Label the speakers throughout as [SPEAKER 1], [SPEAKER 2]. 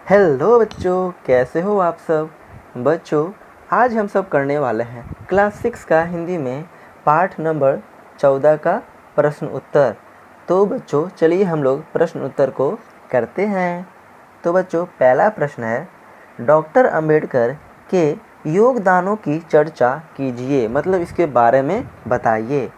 [SPEAKER 1] Hello बच्चों, कैसे हो आप सब। बच्चों, आज हम सब करने वाले हैं क्लास 6 का हिंदी में पाठ नंबर 14 का प्रश्न उत्तर। तो बच्चों चलिए हम लोग प्रश्न उत्तर को करते हैं। तो बच्चों पहला प्रश्न है, डॉक्टर अंबेडकर के योगदानों की चर्चा कीजिए, मतलब इसके बारे में बताइए।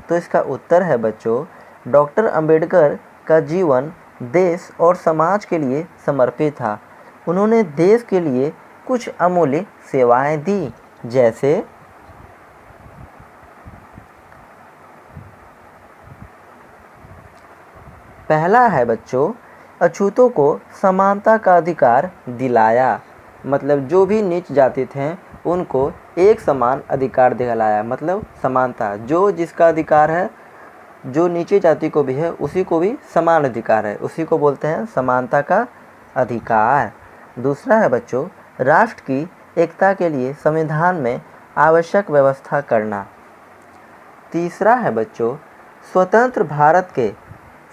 [SPEAKER 1] तो इसका उत्तर है बच्चों, डॉक्टर अंबेडकर का जीवन देश और समाज के लिए समर्पित था। उन्होंने देश के लिए कुछ अमूल्य सेवाएं दी, जैसे पहला है बच्चों, अछूतों को समानता का अधिकार दिलाया, मतलब जो भी नीच जाति थे उनको एक समान अधिकार दिलाया, मतलब समानता, जो जिसका अधिकार है, जो नीचे जाति को भी है उसी को भी समान अधिकार है, उसी को बोलते हैं समानता का अधिकार। दूसरा है बच्चों, राष्ट्र की एकता के लिए संविधान में आवश्यक व्यवस्था करना। तीसरा है बच्चों, स्वतंत्र भारत के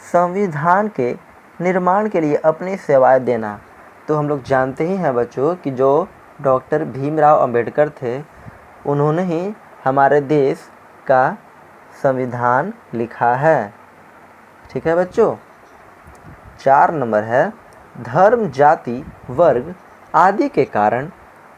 [SPEAKER 1] संविधान के निर्माण के लिए अपनी सेवाएं देना। तो हम लोग जानते ही हैं बच्चों कि जो डॉक्टर भीमराव अंबेडकर थे उन्होंने ही हमारे देश का संविधान लिखा है। ठीक है बच्चों। 4 नंबर है, धर्म, जाति, वर्ग आदि के कारण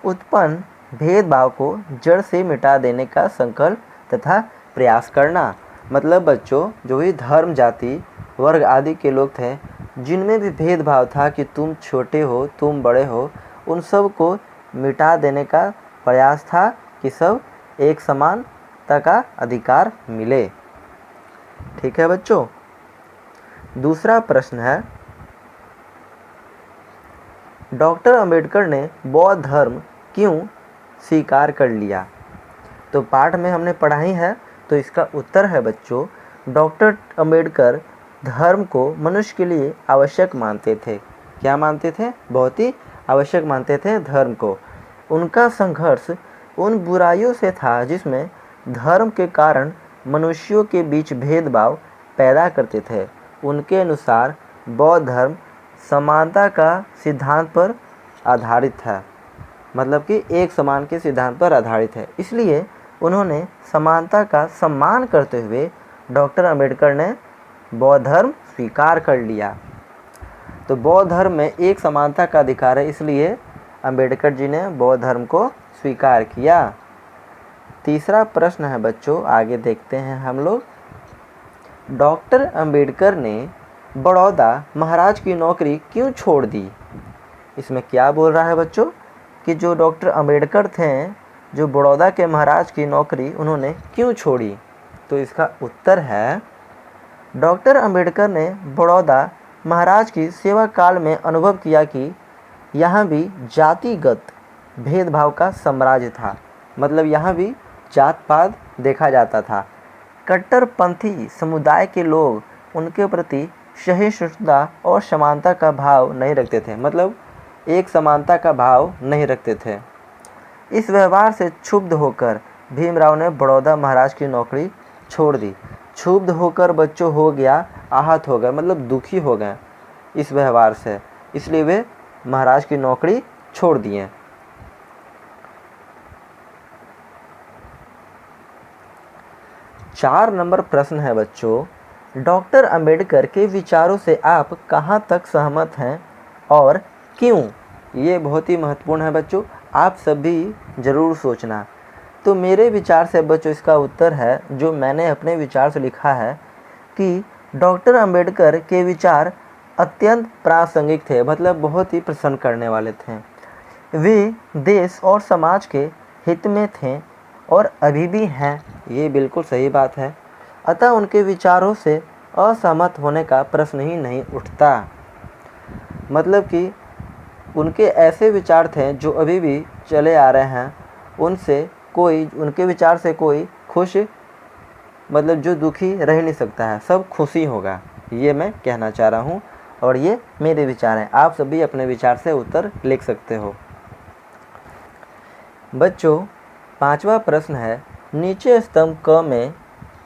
[SPEAKER 1] उत्पन्न भेदभाव को जड़ से मिटा देने का संकल्प तथा प्रयास करना। मतलब बच्चों जो भी धर्म, जाति, वर्ग आदि के लोग थे, जिनमें भी भेदभाव था कि तुम छोटे हो, तुम बड़े हो, उन सब को मिटा देने का प्रयास था कि सब एक समानता का अधिकार मिले। ठीक है बच्चों। दूसरा प्रश्न है, डॉक्टर अंबेडकर ने बौद्ध धर्म क्यों स्वीकार कर लिया। तो पाठ में हमने पढ़ा ही है, तो इसका उत्तर है बच्चों, डॉक्टर अंबेडकर धर्म को मनुष्य के लिए आवश्यक मानते थे। क्या मानते थे? बहुत ही आवश्यक मानते थे धर्म को। उनका संघर्ष उन बुराइयों से था जिसमें धर्म के कारण मनुष्यों के बीच भेदभाव पैदा करते थे। उनके अनुसार बौद्ध धर्म समानता का सिद्धांत पर आधारित है, मतलब कि एक समान के सिद्धांत पर आधारित है। इसलिए उन्होंने समानता का सम्मान करते हुए डॉक्टर अंबेडकर ने बौद्ध धर्म स्वीकार कर लिया। तो बौद्ध धर्म में एक समानता का अधिकार है, इसलिए अंबेडकर जी ने बौद्ध धर्म को स्वीकार किया। तीसरा प्रश्न है बच्चों, आगे देखते हैं हम लोग। डॉक्टर अंबेडकर ने बड़ौदा महाराज की नौकरी क्यों छोड़ दी। इसमें क्या बोल रहा है बच्चों कि जो डॉक्टर अंबेडकर थे, जो बड़ौदा के महाराज की नौकरी उन्होंने क्यों छोड़ी। तो इसका उत्तर है, डॉक्टर अंबेडकर ने बड़ौदा महाराज की सेवा काल में अनुभव किया कि यहाँ भी जातिगत भेदभाव का साम्राज्य था, मतलब यहाँ भी जात पात देखा जाता था। कट्टरपंथी समुदाय के लोग उनके प्रति सहिष्णुता और समानता का भाव नहीं रखते थे, मतलब एक समानता का भाव नहीं रखते थे। इस व्यवहार से क्षुब्ध होकर भीमराव ने बड़ौदा महाराज की नौकरी छोड़ दी। क्षुब्ध होकर बच्चों हो गया, आहत हो गए, मतलब दुखी हो गए इस व्यवहार से, इसलिए वे महाराज की नौकरी छोड़ दिए। चार नंबर प्रश्न है बच्चों, डॉक्टर अंबेडकर के विचारों से आप कहाँ तक सहमत हैं और क्यों। ये बहुत ही महत्वपूर्ण है बच्चों, आप सभी ज़रूर सोचना। तो मेरे विचार से बच्चों इसका उत्तर है, जो मैंने अपने विचार से लिखा है, कि डॉक्टर अंबेडकर के विचार अत्यंत प्रासंगिक थे, मतलब बहुत ही प्रसन्न करने वाले थे। वे देश और समाज के हित में थे और अभी भी हैं, ये बिल्कुल सही बात है। अतः उनके विचारों से असहमत होने का प्रश्न ही नहीं उठता। मतलब कि उनके ऐसे विचार थे जो अभी भी चले आ रहे हैं, उनसे कोई, उनके विचार से कोई खुश, मतलब जो दुखी रह नहीं सकता है, सब खुशी होगा, ये मैं कहना चाह रहा हूँ। और ये मेरे विचार हैं, आप सभी अपने विचार से उत्तर लिख सकते हो। बच्चों 5वां प्रश्न है, नीचे स्तंभ क में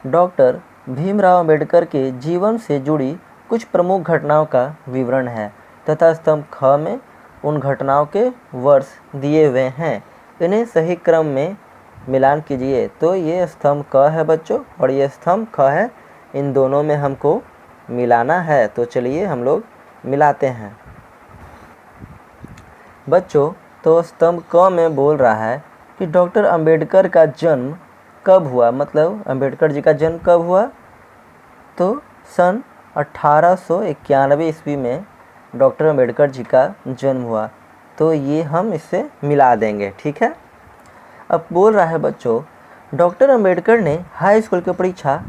[SPEAKER 1] डॉक्टर भीमराव अंबेडकर के जीवन से जुड़ी कुछ प्रमुख घटनाओं का विवरण है तथा स्तंभ ख में उन घटनाओं के वर्ष दिए हुए हैं, इन्हें सही क्रम में मिलान कीजिए। तो ये स्तंभ क है बच्चों और ये स्तंभ ख है, इन दोनों में हमको मिलाना है। तो चलिए हम लोग मिलाते हैं बच्चों। तो स्तंभ क में बोल रहा है कि डॉक्टर अंबेडकर का जन्म कब हुआ, मतलब अंबेडकर जी का जन्म कब हुआ, तो सन 1891 ईस्वी में डॉक्टर अंबेडकर जी का जन्म हुआ। तो ये हम इससे मिला देंगे, ठीक है। अब बोल रहा है बच्चों, डॉक्टर अंबेडकर ने हाई स्कूल की परीक्षा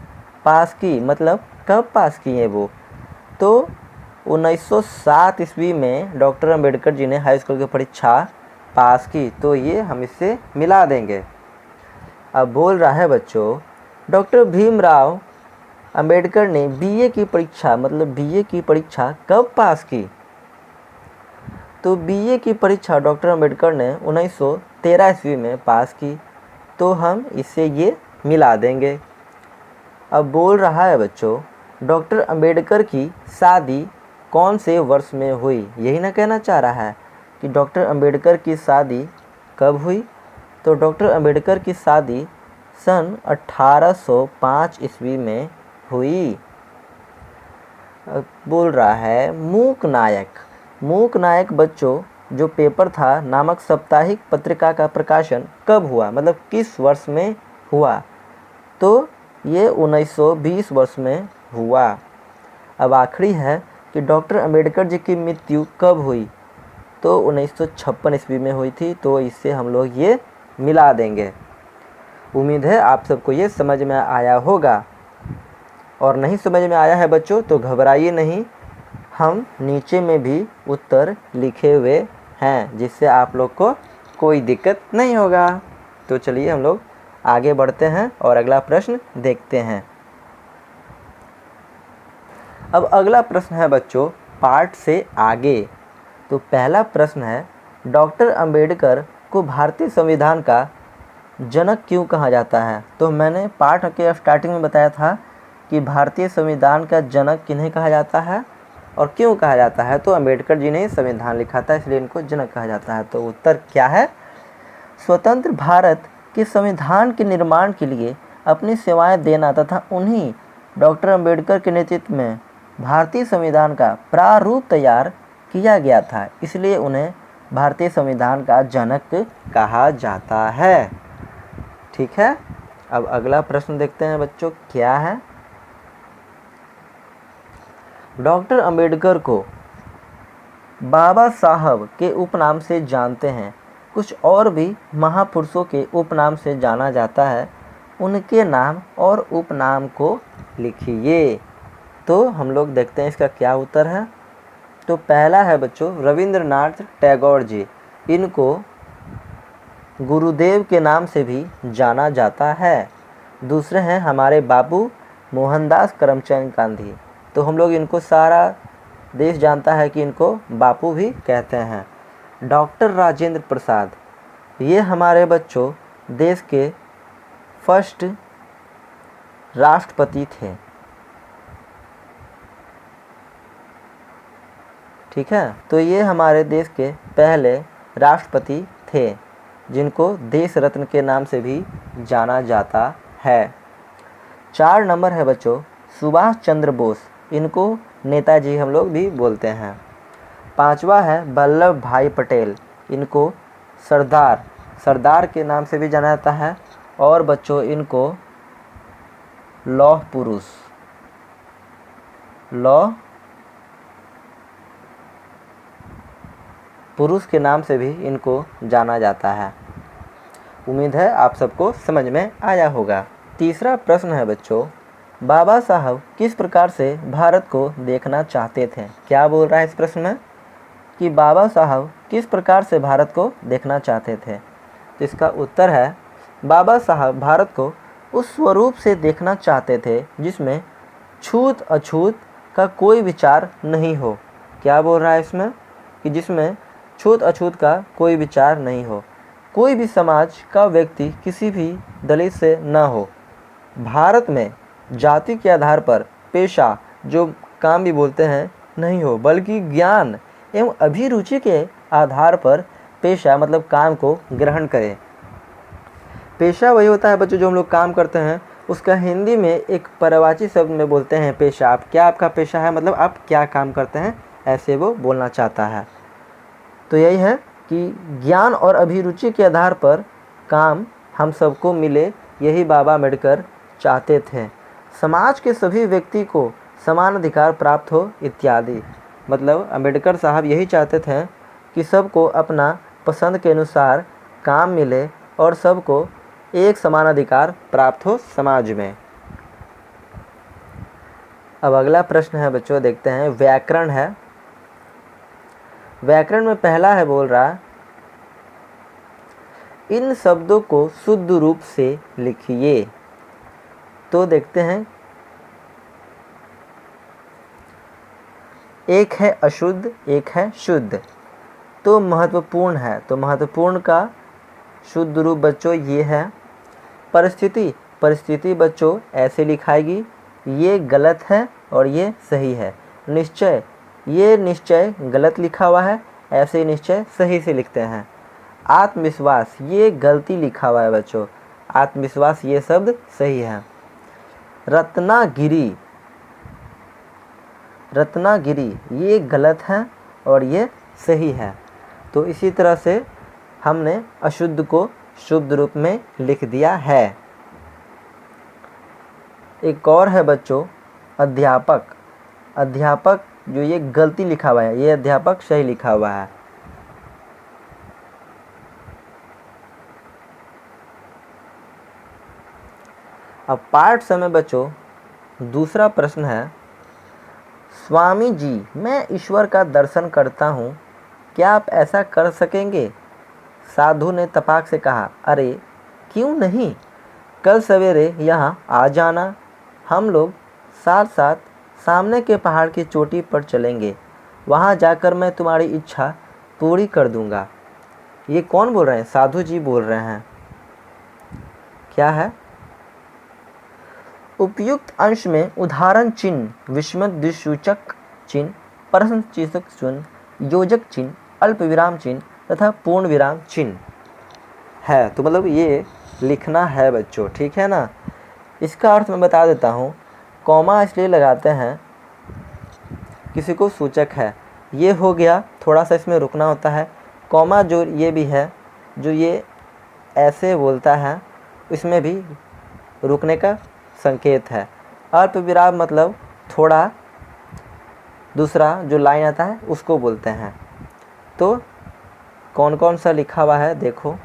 [SPEAKER 1] पास की, मतलब कब पास की है वो, तो 1907 ईस्वी में डॉक्टर अंबेडकर जी ने हाई स्कूल की परीक्षा पास की। तो ये हम इससे मिला देंगे। अब बोल रहा है बच्चों, डॉक्टर भीमराव अंबेडकर ने बीए की परीक्षा, मतलब बीए की परीक्षा कब पास की, तो बीए की परीक्षा डॉक्टर अंबेडकर ने 1913 ईस्वी में पास की। तो हम इससे ये मिला देंगे। अब बोल रहा है बच्चों, डॉक्टर अंबेडकर की शादी कौन से वर्ष में हुई, यही ना कहना चाह रहा है कि डॉक्टर अंबेडकर की शादी कब हुई, तो डॉक्टर अंबेडकर की शादी सन 1805 ईस्वी में हुई। बोल रहा है मूक नायक बच्चों जो पेपर था नामक साप्ताहिक पत्रिका का प्रकाशन कब हुआ, मतलब किस वर्ष में हुआ, तो ये 1920 वर्ष में हुआ। अब आखिरी है कि डॉक्टर अंबेडकर जी की मृत्यु कब हुई, तो 1956 ईस्वी में हुई थी। तो इससे हम लोग ये मिला देंगे। उम्मीद है आप सबको ये समझ में आया होगा, और नहीं समझ में आया है बच्चों तो घबराइए नहीं, हम नीचे में भी उत्तर लिखे हुए हैं, जिससे आप लोग को कोई दिक्कत नहीं होगा। तो चलिए हम लोग आगे बढ़ते हैं और अगला प्रश्न देखते हैं। अब अगला प्रश्न है बच्चों पाठ से आगे। तो पहला प्रश्न है, डॉक्टर अंबेडकर को भारतीय संविधान का जनक क्यों कहा जाता है। तो मैंने पाठ के स्टार्टिंग में बताया था कि भारतीय संविधान का जनक किन्हें कहा जाता है और क्यों कहा जाता है, तो अंबेडकर जी ने संविधान लिखा था इसलिए इनको जनक कहा जाता है। तो उत्तर क्या है, स्वतंत्र भारत के संविधान के निर्माण के लिए अपनी सेवाएं देना तथा उन्हीं डॉक्टर अंबेडकर के नेतृत्व में भारतीय संविधान का प्रारूप तैयार किया गया था, इसलिए उन्हें भारतीय संविधान का जनक कहा जाता है। ठीक है। अब अगला प्रश्न देखते हैं बच्चों क्या है। डॉक्टर अंबेडकर को बाबा साहब के उपनाम से जानते हैं, कुछ और भी महापुरुषों के उपनाम से जाना जाता है, उनके नाम और उपनाम को लिखिए। तो हम लोग देखते हैं इसका क्या उत्तर है। तो पहला है बच्चों रविंद्रनाथ टैगोर जी, इनको गुरुदेव के नाम से भी जाना जाता है। दूसरे हैं हमारे बाबू मोहनदास करमचंद गांधी, तो हम लोग इनको सारा देश जानता है कि इनको बापू भी कहते हैं। डॉक्टर राजेंद्र प्रसाद, ये हमारे बच्चों देश के फर्स्ट राष्ट्रपति थे। ठीक है, तो ये हमारे देश के पहले राष्ट्रपति थे जिनको देश रत्न के नाम से भी जाना जाता है। 4 नंबर है बच्चों सुभाष चंद्र बोस, इनको नेताजी हम लोग भी बोलते हैं। 5वां है वल्लभ भाई पटेल, इनको सरदार के नाम से भी जाना जाता है, और बच्चों इनको लौह पुरुष के नाम से भी इनको जाना जाता है। उम्मीद है आप सबको समझ में आया होगा। तीसरा प्रश्न है बच्चों बाबा साहब किस प्रकार से भारत को देखना चाहते थे। क्या बोल रहा है इस प्रश्न में कि बाबा साहब किस प्रकार से भारत को देखना चाहते थे। तो इसका उत्तर है बाबा साहब भारत को उस स्वरूप से देखना चाहते थे जिसमें छूत अछूत का कोई विचार नहीं हो। क्या बोल रहा है इसमें कि जिसमें छूत अछूत का कोई विचार नहीं हो, कोई भी समाज का व्यक्ति किसी भी दलित से न हो, भारत में जाति के आधार पर पेशा जो काम भी बोलते हैं नहीं हो, बल्कि ज्ञान एवं अभिरुचि के आधार पर पेशा मतलब काम को ग्रहण करें। पेशा वही होता है बच्चों जो हम लोग काम करते हैं, उसका हिंदी में एक पर्यायवाची शब्द में बोलते हैं पेशा। आप क्या आपका पेशा है, मतलब आप क्या काम करते हैं, ऐसे वो बोलना चाहता है। तो यही है कि ज्ञान और अभिरुचि के आधार पर काम हम सबको मिले, यही बाबा अम्बेडकर चाहते थे। समाज के सभी व्यक्ति को समान अधिकार प्राप्त हो इत्यादि। मतलब अम्बेडकर साहब यही चाहते थे कि सबको अपना पसंद के अनुसार काम मिले और सबको एक समान अधिकार प्राप्त हो समाज में। अब अगला प्रश्न है बच्चों, देखते हैं, व्याकरण है। व्याकरण में पहला है, बोल रहा इन शब्दों को शुद्ध रूप से लिखिए। तो देखते हैं, एक है अशुद्ध, एक है शुद्ध। तो महत्वपूर्ण है, तो महत्वपूर्ण का शुद्ध रूप बच्चों ये है। परिस्थिति, परिस्थिति बच्चों ऐसे लिखाएगी, ये गलत है और ये सही है। निश्चय, ये निश्चय गलत लिखा हुआ है, ऐसे निश्चय सही से लिखते हैं। आत्मविश्वास, ये गलती लिखा हुआ है बच्चों, आत्मविश्वास ये शब्द सही है। रत्नागिरी, रत्नागिरी ये गलत है और ये सही है। तो इसी तरह से हमने अशुद्ध को शुद्ध रूप में लिख दिया है। एक और है बच्चों अध्यापक। अध्यापक जो ये गलती लिखा हुआ है, ये अध्यापक सही लिखा हुआ है। अब पाठ समय बच्चों दूसरा प्रश्न है, स्वामी जी मैं ईश्वर का दर्शन करता हूँ, क्या आप ऐसा कर सकेंगे? साधु ने तपाक से कहा, अरे क्यों नहीं, कल सवेरे यहाँ आ जाना, हम लोग साथ साथ सामने के पहाड़ की चोटी पर चलेंगे, वहाँ जाकर मैं तुम्हारी इच्छा पूरी कर दूँगा। ये कौन बोल रहे हैं? साधु जी बोल रहे हैं। क्या है? उपयुक्त अंश में उदाहरण चिन्ह, विस्मत द्विसूचक चिन्ह, प्रश्न चिन्ह चिन्ह, योजक चिन्ह, अल्प विराम चिन्ह तथा पूर्ण विराम चिन्ह है। तो मतलब ये लिखना है बच्चों, ठीक है ना। इसका अर्थ मैं बता देता हूँ। कॉमा इसलिए लगाते हैं, किसी को सूचक है, ये हो गया, थोड़ा सा इसमें रुकना होता है। कॉमा जो ये भी है, जो ये ऐसे बोलता है, इसमें भी रुकने का संकेत है। अल्प विराम मतलब थोड़ा दूसरा जो लाइन आता है उसको बोलते हैं। तो कौन कौन सा लिखा हुआ है देखो।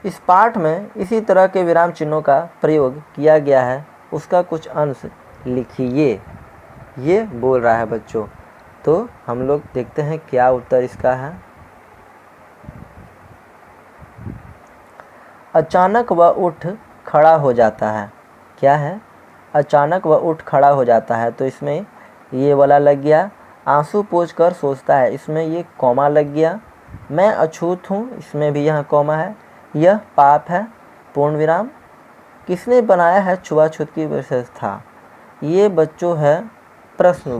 [SPEAKER 1] इस पाठ में इसी तरह के विराम चिन्हों का प्रयोग किया गया है, उसका कुछ अंश लिखिए, ये बोल रहा है बच्चों। तो हम लोग देखते हैं क्या उत्तर इसका है। अचानक वह उठ खड़ा हो जाता है। क्या है? अचानक वह उठ खड़ा हो जाता है। तो इसमें ये वाला लग गया। आंसू पोंछ कर सोचता है, इसमें ये कॉमा लग गया। मैं अछूत हूँ, इसमें भी यहाँ कॉमा है। यह पाप है, पूर्ण विराम। किसने बनाया है छुआछूत की व्यवस्था? ये बच्चों है प्रश्न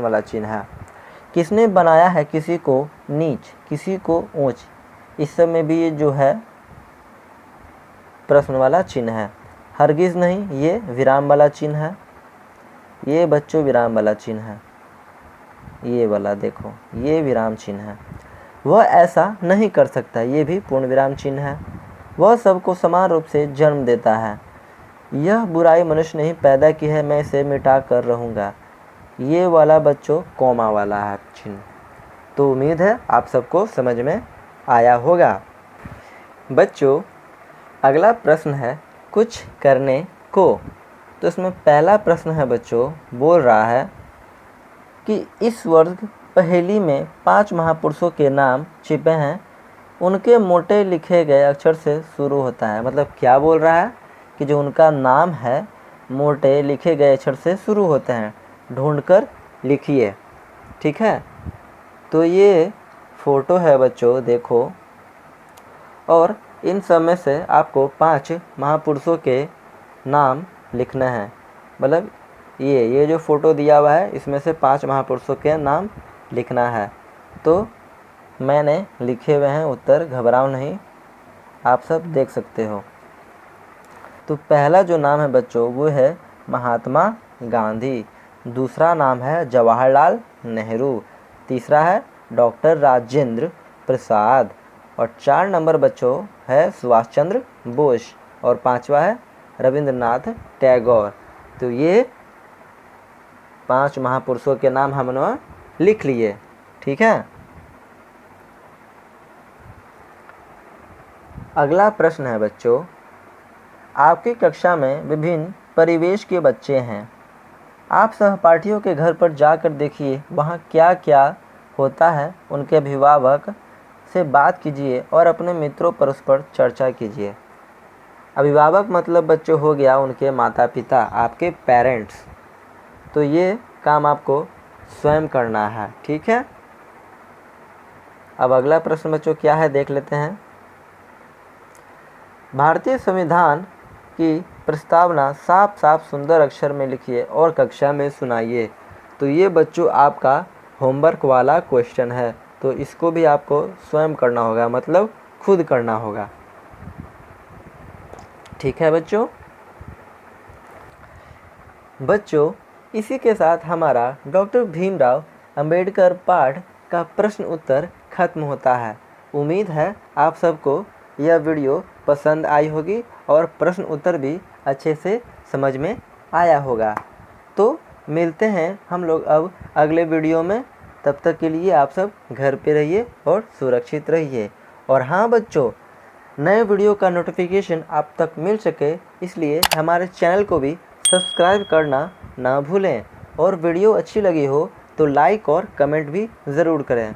[SPEAKER 1] वाला चिन्ह है। किसने बनाया है किसी को नीच, किसी को ऊंच? इस सब में भी ये जो है प्रश्न वाला चिन्ह है। हरगिज नहीं, ये विराम वाला चिन्ह है। ये बच्चों विराम वाला चिन्ह है। ये वाला देखो, ये विराम चिन्ह है। वह ऐसा नहीं कर सकता, ये भी पूर्ण विराम चिन्ह है। वह सबको समान रूप से जन्म देता है। यह बुराई मनुष्य ने ही पैदा की है, मैं इसे मिटा कर रहूँगा। ये वाला बच्चों कॉमा वाला है चिन्ह। तो उम्मीद है आप सबको समझ में आया होगा। बच्चों अगला प्रश्न है कुछ करने को। तो इसमें पहला प्रश्न है बच्चों, बोल रहा है कि इस वर्ग पहेली में 5 महापुरुषों के नाम छिपे हैं, उनके मोटे लिखे गए अक्षर से शुरू होता है। मतलब क्या बोल रहा है कि जो उनका नाम है मोटे लिखे गए अक्षर से शुरू होते हैं, ढूंढकर लिखिए, ठीक है। तो ये फ़ोटो है बच्चों, देखो, और इन सब में से आपको 5 महापुरुषों के नाम लिखना है। मतलब ये जो फ़ोटो दिया हुआ है इसमें से 5 महापुरुषों के नाम लिखना है। तो मैंने लिखे हुए हैं उत्तर, घबराओ नहीं, आप सब देख सकते हो। तो पहला जो नाम है बच्चों वो है महात्मा गांधी, दूसरा नाम है जवाहरलाल नेहरू, तीसरा है डॉक्टर राजेंद्र प्रसाद, और 4 नंबर बच्चों है सुभाष चंद्र बोस, और 5वां है रविंद्रनाथ टैगोर। तो ये 5 महापुरुषों के नाम हमने लिख लिए, ठीक है। अगला प्रश्न है बच्चों, आपकी कक्षा में विभिन्न परिवेश के बच्चे हैं। आप सहपाठियों के घर पर जाकर देखिए वहाँ क्या क्या होता है, उनके अभिभावक से बात कीजिए और अपने मित्रों पर उस पर चर्चा कीजिए। अभिभावक मतलब बच्चों हो गया उनके माता पिता, आपके पेरेंट्स। तो ये काम आपको स्वयं करना है, ठीक है। अब अगला प्रश्न बच्चों क्या है देख लेते हैं। भारतीय संविधान की प्रस्तावना साफ साफ सुंदर अक्षर में लिखिए और कक्षा में सुनाइए। तो ये बच्चों आपका होमवर्क वाला क्वेश्चन है, तो इसको भी आपको स्वयं करना होगा, मतलब खुद करना होगा, ठीक है बच्चों। बच्चों इसी के साथ हमारा डॉक्टर भीमराव अंबेडकर पाठ का प्रश्न उत्तर खत्म होता है। उम्मीद है आप सबको यह वीडियो पसंद आई होगी और प्रश्न उत्तर भी अच्छे से समझ में आया होगा। तो मिलते हैं हम लोग अब अगले वीडियो में, तब तक के लिए आप सब घर पे रहिए और सुरक्षित रहिए। और हाँ बच्चों, नए वीडियो का नोटिफिकेशन आप तक मिल सके इसलिए हमारे चैनल को भी सब्सक्राइब करना ना भूलें, और वीडियो अच्छी लगी हो तो लाइक और कमेंट भी ज़रूर करें।